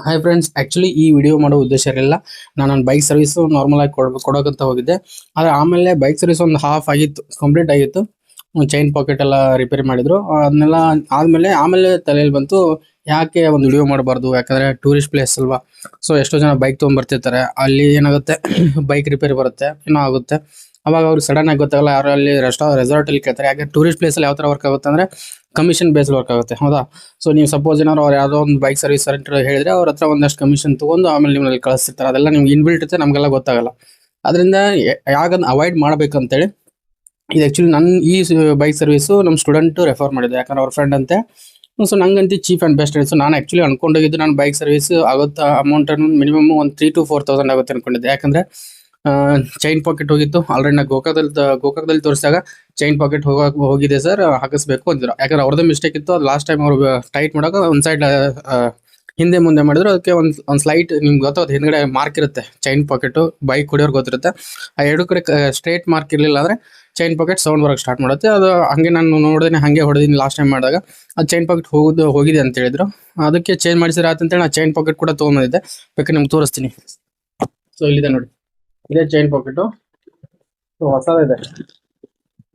Hi friends, actually ಈ video ಮಾಡೋ ಉದ್ದೇಶ ಇರಲಿಲ್ಲ. ನಾನು ನನ್ನ ಬೈಕ್ ಸರ್ವಿಸು ನಾರ್ಮಲ್ ಆಗಿ ಕೊಡೋಕ್ಕಂತ ಹೋಗಿದ್ದೆ. ಆದರೆ ಆಮೇಲೆ ಬೈಕ್ ಸರ್ವಿಸ್ ಒಂದು ಹಾಫ್ ಆಗಿತ್ತು, ಕಂಪ್ಲೀಟ್ ಆಗಿತ್ತು. ಚೈನ್ ಪಾಕೆಟ್ ಎಲ್ಲ ರಿಪೇರಿ ಮಾಡಿದ್ರು. ಅದನ್ನೆಲ್ಲ ಆಮೇಲೆ ತಲೆಯಲ್ಲಿ ಬಂತು, ಯಾಕೆ ಒಂದು ವಿಡಿಯೋ ಮಾಡಬಾರ್ದು, ಯಾಕಂದರೆ ಟೂರಿಸ್ಟ್ ಪ್ಲೇಸ್ ಅಲ್ವಾ. ಸೊ ಎಷ್ಟೋ ಜನ ಬೈಕ್ ತೊಗೊಂಡ್ಬರ್ತಿರ್ತಾರೆ, ಅಲ್ಲಿ ಏನಾಗುತ್ತೆ ಬೈಕ್ ರಿಪೇರಿ ಬರುತ್ತೆ, ಏನೋ ಆಗುತ್ತೆ. ಅವಾಗ ಅವ್ರಿಗೆ ಸಡನ್ ಆಗಿ ಗೊತ್ತಾಗಲ್ಲ, ಯಾರು ಅಲ್ಲಿ ರೆಸಾರ್ಟಲ್ಲಿ ಕೇಳ್ತಾರೆ. ಯಾಕೆ ಟೂರಿಸ್ಟ್ ಪ್ಲೇಸಲ್ಲಿ ಯಾವ ಥರ ವರ್ಕ್ ಆಗುತ್ತೆ ಅಂದರೆ ಕಮಿಷನ್ ಬೇಸ್ ವರ್ಕ್ ಆಗುತ್ತೆ, ಹೌದಾ. ಸೊ ನೀವು ಸಪೋಸ್ ಏನಾದ್ರು ಅವ್ರು ಯಾವುದೋ ಒಂದು ಬೈಕ್ ಸರ್ವಿಸ್ ಸೆಂಟರ್ ಹೇಳಿದ್ರೆ ಅವ್ರ ಹತ್ರ ಒಂದಷ್ಟು ಕಮಿಷನ್ ತೊಗೊಂಡು ಆಮೇಲೆ ನಿಮ್ಮಲ್ಲಿ ಕಳಿಸ್ತಿರ್ತಾರೆ. ಅದೆಲ್ಲ ನಿಮ್ಗೆ ಇನ್ಬಿಲ್ಟ್ ಇರುತ್ತೆ, ನಮಗೆಲ್ಲ ಗೊತ್ತಾಗಲ್ಲ. ಅದರಿಂದ ಯಾಗಂದು ಅವಾಯ್ಡ್ ಮಾಡಬೇಕಂತೇಳಿ ಇದು ಆ್ಯಕ್ಚುಲಿ ನನ್ನ ಈ ಬೈಕ್ ಸರ್ವಿಸು ನಮ್ಮ ಸ್ಟೂಡೆಂಟು ರೆಫರ್ ಮಾಡಿದೆ, ಯಾಕಂದ್ರೆ ಅವ್ರ ಫ್ರೆಂಡ್ ಅಂತೆ. ಸೊ ನಂಗಂತೂ ಚೀಪ್ ಆ್ಯಂಡ್ ಬೆಸ್ಟ್ ಅನಿಸ್ತು. ನಾನು ಆ್ಯಕ್ಚುಲಿ ಅನ್ಕೊಂಡೋಗಿದ್ದು ನಾನು ಬೈಕ್ ಸರ್ವಿಸ್ ಆಗುತ್ತೆ ಅಮೌಂಟನ್ನು ಮಿನಿಮಮ್ ಒಂದು 3,000 to 4,000 ಆಗುತ್ತೆ ಅನ್ಕೊಂಡಿದ್ದೆ. ಯಾಕಂದರೆ ಚೈನ್ ಪಾಕೆಟ್ ಹೋಗಿತ್ತು ಆಲ್ರೆಡಿ. ನಾ ಗೋಕಾಕದಲ್ಲಿ ತೋರಿಸಿದಾಗ ಚೈನ್ ಪಾಕೆಟ್ ಹೋಗಿದೆ ಸರ್, ಹಾಕಿಸ್ಬೇಕು ಅಂತಿದ್ರು. ಯಾಕಂದ್ರೆ ಅವ್ರದ್ದೇ ಮಿಸ್ಟೇಕ್ ಇತ್ತು. ಅದು ಲಾಸ್ಟ್ ಟೈಮ್ ಅವ್ರು ಟೈಟ್ ಮಾಡೋಕೆ ಒಂದು ಸೈಡ್ ಹಿಂದೆ ಮುಂದೆ ಮಾಡಿದ್ರು. ಅದಕ್ಕೆ ಒಂದು ಸ್ಲೈಟ್ ನಿಮ್ಗೆ ಗೊತ್ತಾಗುತ್ತೆ, ಹಿಂದ್ಗಡೆ ಮಾರ್ಕ್ ಇರುತ್ತೆ ಚೈನ್ ಪಾಕೆಟು. ಬೈಕ್ ಹೊಡಿಯೋರು ಗೊತ್ತಿರುತ್ತೆ. ಆ ಎರಡು ಕಡೆ ಸ್ಟ್ರೇಟ್ ಮಾರ್ಕ್ ಇರಲಿಲ್ಲ ಅಂದರೆ ಚೈನ್ ಪಾಕೆಟ್ ಸೌಂಡ್ ಬರೋಕ್ಕೆ ಸ್ಟಾರ್ಟ್ ಮಾಡುತ್ತೆ. ಅದು ಹಾಗೆ ನಾನು ನೋಡಿದ್ರೆ ಹಾಗೆ ಹೊಡೆದಿನಿ ಲಾಸ್ಟ್ ಟೈಮ್ ಮಾಡಿದಾಗ. ಅದು ಚೈನ್ ಪಾಕೆಟ್ ಹೋಗಿದೆ ಅಂತ ಹೇಳಿದ್ರು. ಅದಕ್ಕೆ ಚೇಂಜ್ ಮಾಡಿಸಿದ್ರೆ ಆತಂತೇಳಿ ನಾನು ಚೈನ್ ಪಾಕೆಟ್ ಕೂಡ ತೊಗೊಂಬಂದಿದ್ದೆ, ಬೇಕಾದ್ರೆ ನಿಮ್ಗೆ ತೋರಿಸ್ತೀನಿ. ಸೊ ಇಲ್ಲಿದೆ ನೋಡಿ, ಇದೇ ಚೈನ್ ಪಾಕೆಟು. ಹೊಸದಿದೆ,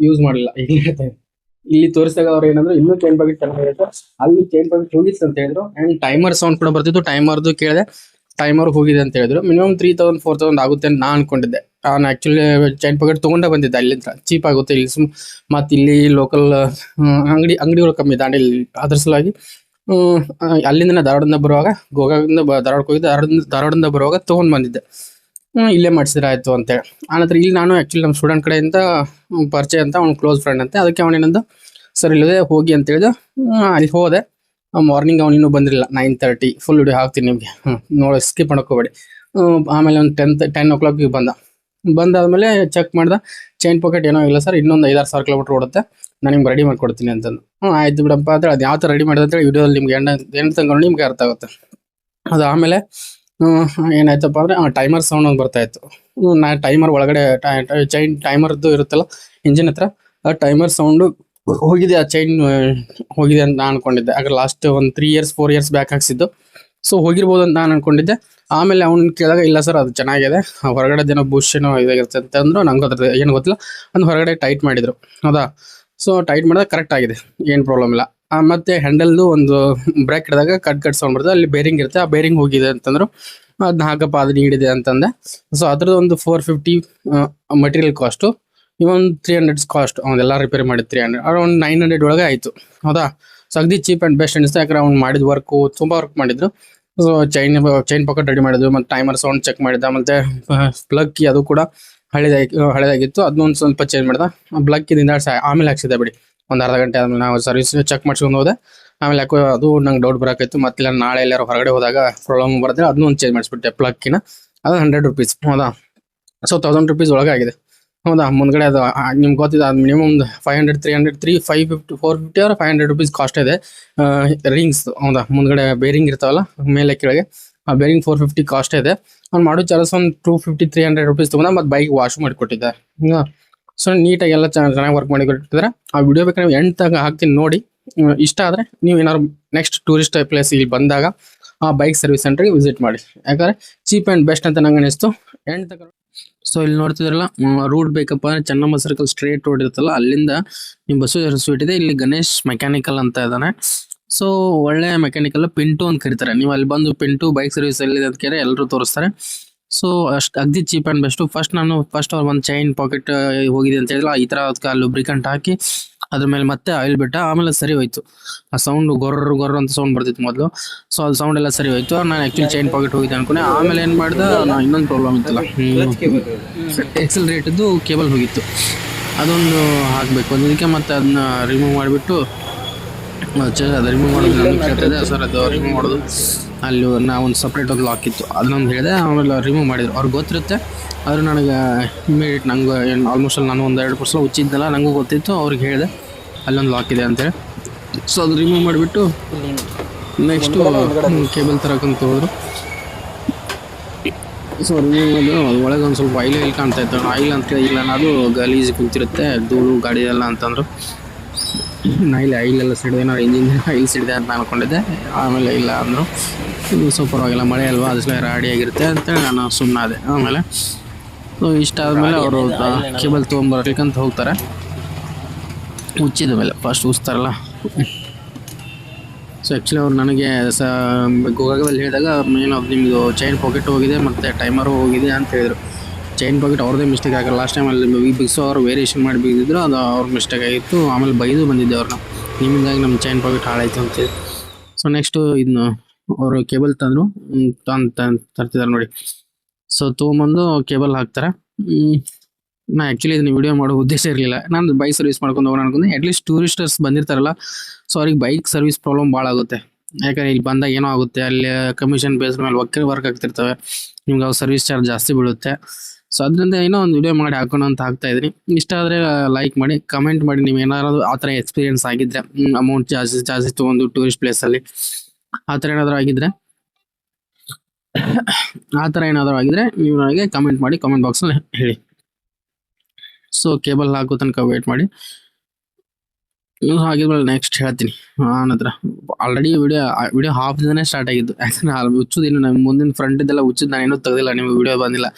ಯೂಸ್ ಮಾಡಿಲ್ಲ. ಇಲ್ಲಿ ತೋರಿಸಿದಾಗ ಅವ್ರು ಏನಂದ್ರೆ ಇನ್ನೂ ಚೈನ್ ಪಾಕೆಟ್ ಚೆನ್ನಾಗಿರುತ್ತೆ, ಅಲ್ಲಿ ಚೈನ್ ಪಾಕೆಟ್ ಹೋಗಿತ್ತು ಅಂತ ಹೇಳಿದ್ರು. ಆ್ಯಂಡ್ ಟೈಮರ್ ಸೌಂಡ್ ಕೂಡ ಬರ್ತಿತ್ತು. ಟೈಮರ್ದು ಕೇಳಿದೆ, ಟೈಮರ್ ಹೋಗಿದೆ ಅಂತ ಹೇಳಿದ್ರು. ಮಿನಿಮಮ್ 3,000 4,000 ಆಗುತ್ತೆ ಅಂತ ನಾನು ಅನ್ಕೊಂಡಿದ್ದೆ. ನಾನು ಆ್ಯಕ್ಚುಲಿ ಚೈನ್ ಪಾಕೆಟ್ ತೊಗೊಂಡೇ ಬಂದಿದ್ದೆ ಅಲ್ಲಿಂದ. ಚೀಪ್ ಆಗುತ್ತೆ ಇಲ್ಲಿ. ಮತ್ತು ಇಲ್ಲಿ ಲೋಕಲ್ ಅಂಗಡಿಗಳು ಕಮ್ಮಿ ದಾಂಡೇಲಿ. ಅದ್ರ ಸಲುವಾಗಿ ಅಲ್ಲಿಂದ ಧಾರವಾಡದಿಂದ ಬರುವಾಗ, ಗೋಕಾಕದಿಂದ ಧಾರವಾಡಕ್ಕೆ ಹೋಗಿದ್ದೆ. ಧಾರವಾಡದಿಂದ ಬರುವಾಗ ತೊಗೊಂಡು ಬಂದಿದ್ದೆ. ಇಲ್ಲೇ ಮಾಡಿಸಿದ್ರೆ ಆಯಿತು ಅಂತೇಳಿ. ಆನಂತರ ಇಲ್ಲಿ ನಾನು ಆ್ಯಕ್ಚುಲಿ ನಮ್ಮ ಸ್ಟೂಡೆಂಟ್ ಕಡೆಯಿಂದ ಪರಿಚಯ ಅಂತ, ಅವ್ನು ಕ್ಲೋಸ್ ಫ್ರೆಂಡ್ ಅಂತೆ. ಅದಕ್ಕೆ ಅವನೇನಂದು ಸರ್ ಇಲ್ಲದೆ ಹೋಗಿ ಅಂತ ಹೇಳಿದೆ. ಅಲ್ಲಿ ಹೋದೆ. ಮಾರ್ನಿಂಗ್ ಅವನಿನ್ನೂ ಬಂದಿರಲಿಲ್ಲ. 9:30 ಫುಲ್ ವಿಡಿಯೋ ಹಾಕ್ತೀನಿ ನಿಮಗೆ, ನೋಡಿ ಸ್ಕಿಪ್ ಮಾಡೋಕ್ಕೋಬೇಡಿ. ಆಮೇಲೆ ಒಂದು 10 o'clock ಬಂದಾದಮೇಲೆ ಚೆಕ್ ಮಾಡ್ದೆ. ಚೈನ್ ಪಾಕೆಟ್ ಏನೋ ಇಲ್ಲ ಸರ್, ಇನ್ನೊಂದು 5-6 ಸಾವಿರ ಕಿಲೋಮೀಟ್ರ್ ಓಡುತ್ತೆ, ನಾನು ನಿಮ್ಗೆ ರೆಡಿ ಮಾಡಿಕೊಡ್ತೀನಿ ಅಂತಂದು. ಆಯ್ತು ಬಿಡಪ್ಪ ಅಂತೇಳಿ ಅದು ಯಾವ ಥರ ರೆಡಿ ಮಾಡಿದೆ ಅಂತೇಳಿ ವಿಡಿಯೋದಲ್ಲಿ ನಿಮ್ಗೆ ಎಂಟು ತಗೊಂಡು ನಿಮ್ಗೆ ಅರ್ಥ ಆಗುತ್ತೆ. ಅದು ಆಮೇಲೆ ಏನಾಯ್ತಪ್ಪ ಅಂದರೆ ಟೈಮರ್ ಸೌಂಡ್ ಒಂದು ಬರ್ತಾಯಿತ್ತು. ನಾ ಟೈಮರ್ ಒಳಗಡೆ ಚೈನ್ ಟೈಮರ್ದು ಇರುತ್ತಲ್ಲ ಇಂಜಿನ್ ಹತ್ರ, ಆ ಟೈಮರ್ ಸೌಂಡು ಹೋಗಿದೆ, ಆ ಚೈನ್ ಹೋಗಿದೆ ಅಂತ ನಾನು ಅಂದ್ಕೊಂಡಿದ್ದೆ. ಯಾಕಂದ್ರೆ ಲಾಸ್ಟ್ ಒಂದು 3 years 4 years ಬ್ಯಾಕ್ ಹಾಕ್ಸಿದ್ದು. ಸೊ ಹೋಗಿರ್ಬೋದು ಅಂತ ನಾನು ಅಂದ್ಕೊಂಡಿದ್ದೆ. ಆಮೇಲೆ ಅವ್ನು ಕೇಳಿದಾಗ ಇಲ್ಲ ಸರ್ ಅದು ಚೆನ್ನಾಗಿದೆ, ಹೊರಗಡೆ ಏನೋ ಬುಷ್ ಏನೋ ಇದಾಗಿರುತ್ತೆ ಅಂತಂದ್ರು. ನಂಗೆ ಅದ್ರ ಏನು ಗೊತ್ತಿಲ್ಲ, ಒಂದು ಹೊರಗಡೆ ಟೈಟ್ ಮಾಡಿದರು, ಹೌದಾ. ಸೊ ಟೈಟ್ ಮಾಡಿದಾಗ ಕರೆಕ್ಟ್ ಆಗಿದೆ, ಏನು ಪ್ರಾಬ್ಲಮ್ ಇಲ್ಲ. ಮತ್ತು ಹ್ಯಾಂಡಲ್ದು ಒಂದು ಬ್ರೇಕ್ ಹಿಡಿದಾಗ ಕಟ್ ಸೌಂಡ್ ಬರ್ತದೆ, ಅಲ್ಲಿ ಬೇರಿಂಗ್ ಇರುತ್ತೆ, ಆ ಬೇರಿಂಗ್ ಹೋಗಿದೆ ಅಂತಂದ್ರು. ಅದನ್ನ ಹಾಕಪ್ಪ ಅದು ನೀಡಿದೆ ಅಂತಂದೆ. ಸೊ ಅದ್ರದ್ದು ಒಂದು 450 ಮಟೀರಿಯಲ್ ಕಾಸ್ಟು, ಇವೊಂದು 300 ಕಾಸ್ಟ್. ಅವನ್ನೆಲ್ಲ ರಿಪೇರಿ ಮಾಡಿದ್ದು 300, ಅರೌಂಡ್ 900 ಒಳಗೆ ಆಯಿತು, ಹೌದಾ. ಸೊ ಅಗದಿ ಚೀಪ್ ಆ್ಯಂಡ್ ಬೆಸ್ಟ್ ಅನಿಸ್ತು. ಯಾಕಂದ್ರೆ ಅವ್ನು ಮಾಡಿದ ವರ್ಕು ತುಂಬ ವರ್ಕ್ ಮಾಡಿದ್ರು. ಸೊ ಚೈನ್ ಪಾಕೆಟ್ ರೆಡಿ ಮಾಡಿದ್ರು, ಮತ್ತು ಟೈಮರ್ ಸೌಂಡ್ ಚೆಕ್ ಮಾಡಿದ್ದ, ಮತ್ತು ಪ್ಲಗ್ ಕೀ ಅದು ಕೂಡ ಹಳೆದಾಗಿತ್ತು, ಅದನ್ನೊಂದು ಸ್ವಲ್ಪ ಚೇಂಜ್ ಮಾಡಿದ. ಪ್ಲಗ್ ಕೀ ಆಮೇಲೆ ಹಾಕ್ಸಿದೆ ಬಿಡಿ. ಒಂದು ಅರ್ಧ ಗಂಟೆ ಆದಮೇಲೆ ನಾವು ಸರ್ವಿಸ್ ಚೆಕ್ ಮಾಡ್ಸ್ಕೊಂಡು ಹೋದೆ. ಆಮೇಲೆ ಯಾಕೋ ಅದು ನಂಗೆ ಡೌಟ್ ಬರೋಕ್ಕಾಯ್ತು. ಮತ್ತಿಲ್ಲ ನಾಳೆ ಎಲ್ಲರೂ ಹೊರಗಡೆ ಹೋದಾಗ ಪ್ರಾಬ್ಲಮ್ ಬರುತ್ತೆ, ಅದನ್ನೂ ಒಂದು ಚೇಂಜ್ ಮಾಡಿಸ್ಬಿಟ್ಟೆ ಪ್ಲಗ್ ಕೀನ. ಅದು 100 rupees, ಹೌದಾ. ಸೊ 1000 rupees ಒಳಗೆ ಆಗಿದೆ, ಹೌದಾ. ಮುಂದ್ಗಡೆ ಅದು ನಿಮ್ಗೆ ಗೊತ್ತಿದೆ, ಅದು ಮಿನಿಮಮ್ 500 300 550 450 or 500 rupees ಕಾಸ್ಟ್ ಇದೆ ರಿಂಗ್ಸ್, ಹೌದಾ. ಮುಂದ್ಗಡೆ ಬೇರಿಂಗ್ ಇರ್ತಾವಲ್ಲ ಮೇಲೆ ಕೆಳಗೆ, ಆ ಬೇರಿಂಗ್ 450 ಕಾಸ್ಟ್ ಇದೆ. ಅವ್ನು ಮಾಡೋ ಚಾರ್ಜಸ್ ಒಂದು 250 300 rupees ತೊಗೊಂಡ, ಮತ್ತು ಬೈಕ್ ವಾಶ್ ಮಾಡಿಕೊಟ್ಟಿದ್ದೆ. ಸೊ ನೀಟಾಗಿ ಎಲ್ಲ ಚೆನ್ನಾಗಿ ವರ್ಕ್ ಮಾಡಿ ಕೊಟ್ಟಿದ್ದಾರೆ. ಆ ವಿಡಿಯೋ ಬೇಕಾದ್ರೆ ನೀವು ಎಂಡ್ ತನಕ ಹಾಕ್ತೀನಿ ನೋಡಿ. ಇಷ್ಟ ಆದರೆ ನೀವು ಏನಾದ್ರು ನೆಕ್ಸ್ಟ್ ಟೂರಿಸ್ಟ್ ಪ್ಲೇಸ್ ಇಲ್ಲಿ ಬಂದಾಗ ಆ ಬೈಕ್ ಸರ್ವಿಸ್ ಸೆಂಟ್ರಿಗೆ ವಿಸಿಟ್ ಮಾಡಿ, ಯಾಕಂದರೆ ಚೀಪ್ ಆ್ಯಂಡ್ ಬೆಸ್ಟ್ ಅಂತ ನಂಗೆ ಅನಿಸ್ತು. ಎಂಡ್ ತನಕ. ಸೊ ಇಲ್ಲಿ ನೋಡ್ತಿದ್ರಲ್ಲ, ರೂಟ್ ಬೇಕಪ್ಪ ಅಂದರೆ ಚೆನ್ನಮ್ಮ ಸರ್ಕಲ್ ಸ್ಟ್ರೇಟ್ ರೋಡ್ ಇರುತ್ತಲ್ಲ, ಅಲ್ಲಿಂದ ನಿಮ್ಮ ಬಸ್ಸು ಸ್ವೀಟ್ ಇದೆ. ಇಲ್ಲಿ ಗಣೇಶ್ ಮೆಕ್ಯಾನಿಕಲ್ ಅಂತ ಇದ್ದಾನೆ. ಸೊ ಒಳ್ಳೆ ಮೆಕ್ಯಾನಿಕಲ್, ಪಿಂಟು ಅಂತ ಕರೀತಾರೆ. ನೀವು ಅಲ್ಲಿ ಬಂದು ಪಿಂಟು ಬೈಕ್ ಸರ್ವಿಸ್ ಎಲ್ಲಿದೆ ಅಂತ ಕೇಳಿ ಎಲ್ಲರೂ ತೋರಿಸ್ತಾರೆ. ಸೊ ಅಷ್ಟು ಅಗದಿ ಚೀಪ್ ಆ್ಯಂಡ್ ಬೆಸ್ಟು. ಫಸ್ಟ್ ಅವ್ರು ಒಂದು ಚೈನ್ ಪಾಕೆಟ್ ಹೋಗಿದೆ ಅಂತ ಹೇಳಿದ್ರೆ, ಈ ಥರ ಅದಕ್ಕೆ ಲುಬ್ರಿಕೆಂಟ್ ಹಾಕಿ ಅದ್ರ ಮೇಲೆ ಮತ್ತೆ ಆಯಿಲ್ ಬಿಟ್ಟ. ಆಮೇಲೆ ಸರಿ ಹೋಯ್ತು. ಆ ಸೌಂಡ್ ಗೊರ್ರ ಅಂತ ಸೌಂಡ್ ಬರ್ತಿತ್ತು ಮೊದಲು. ಸೊ ಅದು ಸೌಂಡ್ ಎಲ್ಲ ಸರಿ ಹೋಯ್ತು. ನಾನು ಆ್ಯಕ್ಚುಲಿ ಚೈನ್ ಪಾಕೆಟ್ ಹೋಗಿದೆ ಅನ್ಕೊಂಡೆ. ಆಮೇಲೆ ಏನು ಮಾಡ್ದೆ, ನಾನು ಇನ್ನೊಂದು ಪ್ರಾಬ್ಲಮ್ ಇತ್ತಲ್ಲ, ಎಕ್ಸಲ್ರೇಟದ್ದು ಕೇಬಲ್ ಹೋಗಿತ್ತು, ಅದೊಂದು ಹಾಕಬೇಕು. ಅದಕ್ಕೆ ಮತ್ತೆ ಅದನ್ನ ರಿಮೂವ್ ಮಾಡಿಬಿಟ್ಟು, ಅದು ರಿಮೂವ್ ಮಾಡೋದು ನನಗೆ ಕೇಳ್ತಿದೆ ಸರ್, ಅದು ರಿಮೂವ್ ಮಾಡೋದು ಅಲ್ಲಿ ಒಂದು ಸಪ್ರೇಟ್ ಒಂದು ಲಾಕ್ ಇತ್ತು, ಅದನ್ನೊಂದು ಹೇಳಿದೆ. ಆಮೇಲೆ ರಿಮೂವ್ ಮಾಡಿದ್ರು. ಅವ್ರಿಗೆ ಗೊತ್ತಿರುತ್ತೆ, ಆದರೂ ನನಗೆ ಇಮಿಡಿಯೇಟ್ ನಂಗೆ ಆಲ್ಮೋಸ್ಟ್ ನಾನು ಒಂದು 2% ಹುಚ್ಚಿದ್ದಲ್ಲ, ನನಗೂ ಗೊತ್ತಿತ್ತು. ಅವ್ರಿಗೆ ಹೇಳಿದೆ ಅಲ್ಲೊಂದು ಲಾಕ್ ಇದೆ ಅಂತೇಳಿ. ಸೊ ಅದು ರಿಮೂವ್ ಮಾಡಿಬಿಟ್ಟು ನೆಕ್ಸ್ಟು ಕೇಬಲ್ ತರಕಂತ ಹೋದ್ರು. ಸೊ ರಿಮೂವ್ ಅದು ಒಳಗೆ ಒಂದು ಸ್ವಲ್ಪ ಆಯಿಲ್ ಕಾಣ್ತಾ ಇತ್ತು. ಆಯಿಲ್ ಅಂತ ಇಲ್ಲ, ಅದು ಗಲೀಜು ಕುಂತಿರುತ್ತೆ, ಧೂಳು ಗಾಡಿ ಎಲ್ಲ ಅಂತಂದರು. ಆಯಿಲ್ ಎಲ್ಲ ಸಿಡಿದೆ, ಏನೋ ಇಂಜಿನ್ ಆಯಿಲ್ ಸಿಡಿದೆ ಅಂತ ಅನ್ಕೊಂಡಿದ್ದೆ. ಆಮೇಲೆ ಇಲ್ಲ ಅಂದರು. ಸೊ ಪರವಾಗಿಲ್ಲ, ಮಳೆ ಅಲ್ವಾ, ಅದ್ರ ರಾಡಿ ಆಗಿರುತ್ತೆ ಅಂತೇಳಿ ನಾನು ಸುಮ್ಮನಾದೆ. ಆಮೇಲೆ ಸೊ ಇಷ್ಟ ಆದಮೇಲೆ ಅವರು ಕೇಬಲ್ ತೊಗೊಂಬರ್ಲಿಕ್ಕಂತ ಹೋಗ್ತಾರೆ. ಉಚ್ಚಿದ ಮೇಲೆ ಫಸ್ಟ್ ಉಚ್ತಾರಲ್ಲ. ಸೊ ಆ್ಯಕ್ಚುಲಿ ಅವ್ರು ನನಗೆ ಗೂಗಲಲ್ಲಿ ಹೇಳಿದಾಗ ಮೇನ್ ಅದು ನಿಮ್ಮದು ಚೈನ್ ಪಾಕೆಟ್ ಹೋಗಿದೆ ಮತ್ತು ಟೈಮರು ಹೋಗಿದೆ ಅಂತ ಹೇಳಿದರು. ಚೈನ್ ಪಾಕೆಟ್ ಅವ್ರದ್ದೇ ಮಿಸ್ಟೇಕ್ ಆಗಿಲ್ಲ. ಲಾಸ್ಟ್ ಟೈಮ್ ಅಲ್ಲಿ ಬಿಗ್ಸೋ ಅವರು ವೇರಿಯೇಷನ್ ಮಾಡಿ ಬಿಗಿದ್ರು, ಅದು ಅವ್ರ ಮಿಸ್ಟೇಕ್ ಆಗಿತ್ತು. ಆಮೇಲೆ ಬೈದು ಬಂದಿದ್ದೆ ಅವ್ರನ್ನ, ನಿಮ್ಮಿಂದಾಗಿ ನಮ್ಮ ಚೈನ್ ಪಾಕೆಟ್ ಹಾಳಾಯಿತು ಅಂತೇಳಿ. ಸೊ ನೆಕ್ಸ್ಟು ಇದನ್ನು ಅವರು ಕೇಬಲ್ ತಂದರು, ತರ್ತಿದ್ದಾರೆ ನೋಡಿ. ಸೊ ತೊಗೊಂಬಂದು ಕೇಬಲ್ ಹಾಕ್ತಾರೆ. ನಾ ಆ್ಯಕ್ಚುಲಿ ಇದನ್ನ ವಿಡಿಯೋ ಮಾಡೋ ಉದ್ದೇಶ ಇರಲಿಲ್ಲ. ನಾನು ಬೈಕ್ ಸರ್ವಿಸ್ ಮಾಡ್ಕೊಂಡು ಹೋಗೋಣ ಅನ್ಕೊಂಡು. ಅಟ್ಲೀಸ್ಟ್ ಟೂರಿಸ್ಟರ್ಸ್ ಬಂದಿರ್ತಾರಲ್ಲ, ಸೊ ಅವ್ರಿಗೆ ಬೈಕ್ ಸರ್ವಿಸ್ ಪ್ರಾಬ್ಲಮ್ ಭಾಳ ಆಗುತ್ತೆ. ಯಾಕಂದ್ರೆ ಇಲ್ಲಿ ಬಂದಾಗ ಏನೋ ಆಗುತ್ತೆ, ಅಲ್ಲಿ ಕಮಿಷನ್ ಬೇಸ್ಡ್ ಮೇಲೆ ವರ್ಕ್ ಆಗ್ತಿರ್ತವೆ, ನಿಮ್ಗೆ ಅವು ಸರ್ವಿಸ್ ಚಾರ್ಜ್ ಜಾಸ್ತಿ ಬೀಳುತ್ತೆ. ಸೊ ಅದರಿಂದ ಏನೋ ಒಂದು ವಿಡಿಯೋ ಮಾಡಿ ಹಾಕೋಣ ಅಂತ ಹಾಕ್ತಾ ಇದ್ದೀನಿ. ಇಷ್ಟ ಆದರೆ ಲೈಕ್ ಮಾಡಿ, ಕಮೆಂಟ್ ಮಾಡಿ. ನೀವು ಏನಾದ್ರು ಆ ಥರ ಎಕ್ಸ್ಪೀರಿಯನ್ಸ್ ಆಗಿದ್ರೆ, ಅಮೌಂಟ್ ಜಾಸ್ತಿ ತೊಗೊಂಡು ಟೂರಿಸ್ಟ್ ಪ್ಲೇಸಲ್ಲಿ ಆ ಥರ ಏನಾದರೂ ಆಗಿದ್ರೆ ನೀವು ನನಗೆ ಕಮೆಂಟ್ ಮಾಡಿ, ಕಮೆಂಟ್ ಬಾಕ್ಸಲ್ಲಿ ಹೇಳಿ. ಸೊ ಕೇಬಲ್ ಹಾಕೋ ತನಕ ವೇಟ್ ಮಾಡಿ. ಹಾಗಿದ್ಮೇಲೆ ನೆಕ್ಸ್ಟ್ ಹೇಳ್ತೀನಿ. ಹತ್ರ ಆಲ್ರೆಡಿ ವಿಡಿಯೋ ಹಾಫ್ ದಿನನೇ ಸ್ಟಾರ್ಟ್ ಆಗಿದ್ದು. ಯಾಕಂದ್ರೆ ಹುಚ್ಚುದಿನ್ನು ನಮ್ಮ ಮುಂದಿನ ಫ್ರಂಟ್ ಇದೆಲ್ಲ ಹುಚ್ಚಿದ್ ನಾನೇನು ತೆಗೆದಿಲ್ಲ, ನಿಮ್ಗೆ ವಿಡಿಯೋ ಬಂದಿಲ್ಲ.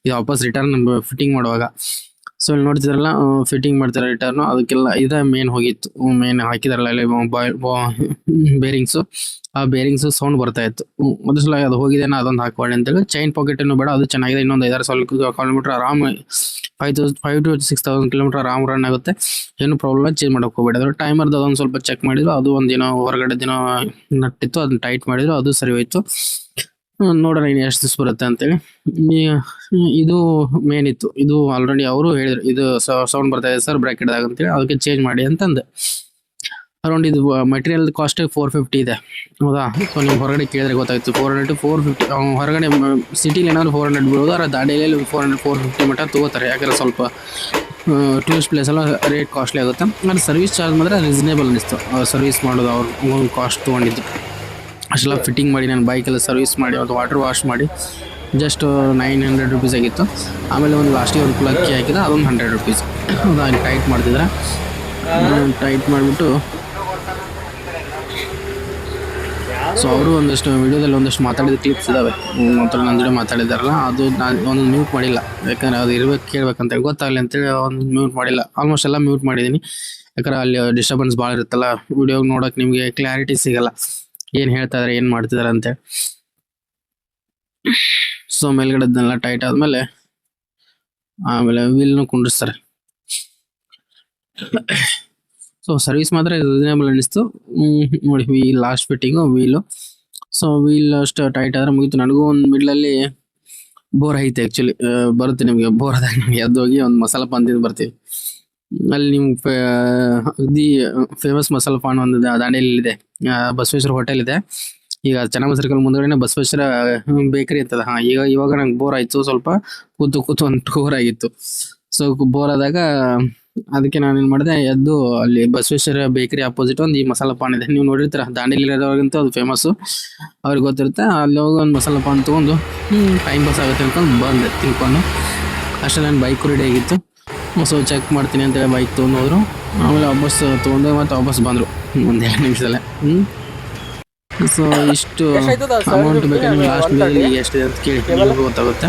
ಇದು ವಾಪಸ್ ರಿಟರ್ನ್ ಫಿಟ್ಟಿಂಗ್ ಮಾಡುವಾಗ. ಸೊ ಇಲ್ಲಿ ನೋಡ್ತಿದ್ರಲ್ಲ, ಫಿಟ್ಟಿಂಗ್ ಮಾಡ್ತಾರೆ ರಿಟರ್ನು, ಅದಕ್ಕೆಲ್ಲ ಇದೇ ಮೇನ್ ಹೋಗಿತ್ತು. ಮೇನ್ ಹಾಕಿದಾರಲ್ಲ ಇಲ್ಲಿ ಬೇರಿಂಗ್ಸು, ಆ ಬೇರಿಂಗ್ಸು ಸೌಂಡ್ ಬರ್ತಾ ಇತ್ತು. ಅದ್ರ ಸಲ ಅದು ಹೋಗಿದ್ದೇನೆ, ಅದೊಂದು ಹಾಕೊಳ್ಳಿ ಅಂತೇಳಿ. ಚೈನ್ ಪಾಕೆಟನ್ನು ಬೇಡ, ಅದು ಚೆನ್ನಾಗಿದೆ. ಇನ್ನೊಂದು 5,000 ಕಿಲೋಮೀಟರ್ ಆರಾಮ್, 5,000 to 6,000 ಕಿಲೋಮೀಟರ್ ಆರಾಮ್ ರನ್ ಆಗುತ್ತೆ. ಏನು ಪ್ರಾಬ್ಲಮ್, ಚೇಂಜ್ ಮಾಡೋಕೆ ಹೋಗ್ಬೇಡಿ. ಅದ್ರ ಟೈಮರ್ದು ಅದೊಂದು ಸ್ವಲ್ಪ ಚೆಕ್ ಮಾಡಿದ್ರು, ಅದು ಒಂದು ದಿನ ಹೊರಗಡೆ ದಿನ ನಟ್ಟಿತ್ತು, ಅದನ್ನ ಟೈಟ್ ಮಾಡಿದ್ರು, ಅದು ಸರಿ ಹೋಯ್ತು. ನೋಡೋಣ ಇನ್ನು ಎಷ್ಟು ದಿವಸ ಬರುತ್ತೆ ಅಂತೇಳಿ. ಇದು ಮೇನ್ ಇತ್ತು. ಇದು ಆಲ್ರೆಡಿ ಅವರು ಹೇಳಿದ್ರು, ಇದು ಸೌಂಡ್ ಬರ್ತಾ ಇದೆ ಸರ್ ಬ್ರ್ಯಾಕೆಟ್ದಾಗ ಅಂತೇಳಿ, ಅದಕ್ಕೆ ಚೇಂಜ್ ಮಾಡಿ ಅಂತಂದೆ. ಅರೌಂಡ್ ಇದು ಮೆಟೀರಿಯಲ್ ಕಾಸ್ಟ್ 450 ಇದೆ, ಹೌದಾ. ಸೊ ನೀವು ಹೊರಗಡೆ ಕೇಳಿದ್ರೆ ಗೊತ್ತಾಯ್ತು, 400 to 450. ಹೊರಗಡೆ ಸಿಟಿಲಿ ಏನಾದ್ರು 400 ಬೀಳೋದು, ಅದರ ದಾಂಡೇಲಿಯಲ್ಲಿ 400-450 ಮಟ್ಟ ತೊಗೋತಾರೆ. ಯಾಕಂದ್ರೆ ಸ್ವಲ್ಪ ಟೂರಿಸ್ಟ್ ಪ್ಲೇಸ್ ಎಲ್ಲ ರೇಟ್ ಕಾಸ್ಟ್ಲಿ ಆಗುತ್ತೆ. ಆದರೆ ಸರ್ವಿಸ್ ಚಾರ್ಜ್ ಮಾತ್ರ ರೀಸನೇಬಲ್ ಅನ್ನಿಸ್ತು. ಸರ್ವಿಸ್ ಮಾಡೋದು ಅವ್ರು ಕಾಸ್ಟ್ ತೊಗೊಂಡಿದ್ದು ಅಷ್ಟೆಲ್ಲ ಫಿಟ್ಟಿಂಗ್ ಮಾಡಿ, ನಾನು ಬೈಕೆಲ್ಲ ಸರ್ವಿಸ್ ಮಾಡಿ, ಅದು ವಾಟರ್ ವಾಶ್ ಮಾಡಿ ಜಸ್ಟ್ 900 rupees ಆಗಿತ್ತು. ಆಮೇಲೆ ಒಂದು ಲಾಸ್ಟಿಗೆ ಒಂದು ಪ್ಲಕ್ಕಿ ಹಾಕಿದ, ಅದೊಂದು 100 rupees. ಅದನ್ನು ಟೈಟ್ ಮಾಡ್ತಿದ್ರೆ, ಟೈಟ್ ಮಾಡಿಬಿಟ್ಟು ಸೊ ಅವರು ಒಂದಷ್ಟು ವಿಡಿಯೋದಲ್ಲಿ ಒಂದಷ್ಟು ಮಾತಾಡಿದ ಕ್ಲಿಪ್ಸ್ ಇದ್ದಾವೆ, ಮಾತ್ರ ನನ್ನ ಜೊತೆ ಮಾತಾಡಿದಾರಲ್ಲ, ಅದು ನಾನು ಒಂದು ಮ್ಯೂಟ್ ಮಾಡಿಲ್ಲ. ಯಾಕಂದರೆ ಅದು ಇರ್ಬೇಕು ಕೇಳ್ಬೇಕಂತ ಗೊತ್ತಾಗಲಿ ಅಂತೇಳಿ ಒಂದು ಮ್ಯೂಟ್ ಮಾಡಿಲ್ಲ. ಆಲ್ಮೋಸ್ಟ್ ಎಲ್ಲ ಮ್ಯೂಟ್ ಮಾಡಿದ್ದೀನಿ. ಯಾಕಂದ್ರೆ ಅಲ್ಲಿ ಡಿಸ್ಟರ್ಬೆನ್ಸ್ ಭಾಳ ಇರುತ್ತಲ್ಲ, ವಿಡಿಯೋ ನೋಡೋಕೆ ನಿಮಗೆ ಕ್ಲಾರಿಟಿ ಸಿಗಲ್ಲ, ಏನು ಹೇಳ್ತಾ ಇದಾರೆ, ಏನು ಮಾಡ್ತಿದ್ದಾರೆ ಅಂತೇಳಿ. ಸೊ ಮೇಲ್ಗಡೆದನ್ನೆಲ್ಲ ಟೈಟ್ ಆದಮೇಲೆ ಆಮೇಲೆ ವೀಲ್ನು ಕುಂಡಿಸ್ತಾರೆ. ಸೊ ಸರ್ವಿಸ್ ಮಾತ್ರ ರೀಸನೇಬಲ್ ಅನ್ನಿಸ್ತು. ನೋಡಿ, last fitting wheel. So wheel ಅಷ್ಟು ಟೈಟ್ ಆದರೆ ಮುಗೀತು. ನನಗೂ ಒಂದು ಮಿಡ್ಲಲ್ಲಿ ಬೋರ್ ಐತೆ ಆ್ಯಕ್ಚುಲಿ. ಬರುತ್ತೆ ನಿಮಗೆ ಬೋರ್ ಆದಾಗ, ನಮಗೆ ಎದ್ದೋಗಿ ಒಂದು ಮಸಾಲ ಪಾನ್ ತಿಂದು ಬರ್ತೀವಿ. ಅಲ್ಲಿ ನಿಮ್ಗೆ ಅಗದಿ ಫೇಮಸ್ ಮಸಾಲ ಪಾನ್ ಒಂದು ದಾಂಡೇಲಿ ಇದೆ, ಬಸವೇಶ್ವರ ಹೋಟೆಲ್ ಇದೆ. ಈಗ ಚೆನ್ನಮ್ಮ ಸರ್ಕಲ್ ಮುಂದಗಡೆ ಬಸವೇಶ್ವರ ಬೇಕರಿ ಅಂತದ. ಇವಾಗ ನಂಗೆ ಬೋರ್ ಆಯಿತು, ಸ್ವಲ್ಪ ಕೂತು ಒಂದು ಟೂರ್ ಆಗಿತ್ತು. ಸೊ ಬೋರ್ ಆದಾಗ ಅದಕ್ಕೆ ನಾನು ಏನು ಮಾಡಿದೆ, ಎದ್ದು ಅಲ್ಲಿ ಬಸವೇಶ್ವರ ಬೇಕರಿ ಅಪೋಸಿಟ್ ಒಂದು ಈ ಮಸಾಲ ಪಾನ್ ಇದೆ. ನೀವು ನೋಡಿರ್ತೀರ, ದಾಂಡೇಲಿ ಇರೋರಿಗಂತೂ ಅದು ಫೇಮಸ್ಸು, ಅವ್ರಿಗೆ ಗೊತ್ತಿರುತ್ತೆ. ಅಲ್ಲಿ ಹೋಗಿ ಒಂದು ಮಸಾಲ ಪಾನ್ ತೊಗೊಂಡು ಟೈಮ್ ಪಾಸ್ ಆಗುತ್ತೆ ಅನ್ಕೊಂಡು ಬಂದೆ ತಿನ್ಕೊಂಡು. ಅಷ್ಟೇ ನನ್ನ ಬೈಕು ರೆಡಿ ಆಗಿತ್ತು. ಸೊ ಚೆಕ್ ಮಾಡ್ತೀನಿ ಅಂತೇಳಿ ಬೈಕ್ ತೊಗೊಂಡು ಹೋದ್ರು. ಆಮೇಲೆ ವಾಪಸ್ ತೊಗೊಂಡೆ ಮತ್ತು ವಾಪಸ್ ಬಂದರು ಒಂದು 2 ನಿಮಿಷದಲ್ಲೇ. ಸೊ ಇಷ್ಟು ಅಮೌಂಟ್ ಬೇಕಾದ್ರೆ ನಿಮ್ಗೆ ಲಾಸ್ಟ್ ಬಿಲ್ ಈಗ ಎಷ್ಟಿದೆ ಅಂತ ಕೇಳಿ, ನಿಮಗೂ ಗೊತ್ತಾಗುತ್ತೆ.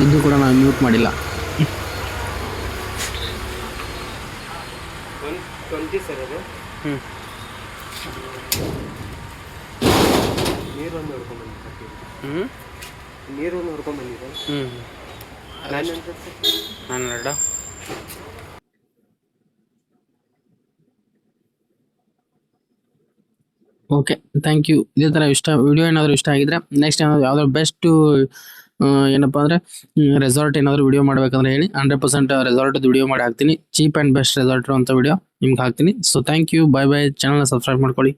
ಇದು ಕೂಡ ನಾನು ಮ್ಯೂಟ್ ಮಾಡಿಲ್ಲ. 20 ಸರ್ ಅದು. ನೀರೊಂದು ಹೊಡ್ಕೊಂಡು ಬಂದಿದೆ. ನೀರೊಂದು ಹೊಡ್ಕೊಂಡು ಬಂದಿದೆ. 900. Okay, thank you. ಇದೇ ಥರ ವಿಡಿಯೋ ಏನಾದರೂ ಇಷ್ಟ ಆಗಿದ್ರೆ, ನೆಕ್ಸ್ಟ್ ಏನಾದರೂ ಯಾವ್ದಾದ್ರು ಬೆಸ್ಟು ಏನಪ್ಪ ಅಂದರೆ ರೆಸಾರ್ಟ್ ಏನಾದರೂ ವಿಡಿಯೋ ಮಾಡ್ಬೇಕಂದ್ರೆ ಹೇಳಿ, 100% ರೆಸಾರ್ಟದ್ದು ವಿಡಿಯೋ ಮಾಡಿ ಹಾಕ್ತೀನಿ. ಚೀಪ್ ಆ್ಯಂಡ್ ಬೆಸ್ಟ್ ರೆಸಾರ್ಟ್ ಅಂತ ವಿಡಿಯೋ ನಿಮ್ಗೆ ಹಾಕ್ತೀನಿ. ಸೊ ಥ್ಯಾಂಕ್ ಯು, ಬಾಯ್ ಬಾಯ್. ಚಾನಲ್ನ ಸಬ್ಸ್ಕ್ರೈಬ್ ಮಾಡ್ಕೊಳ್ಳಿ.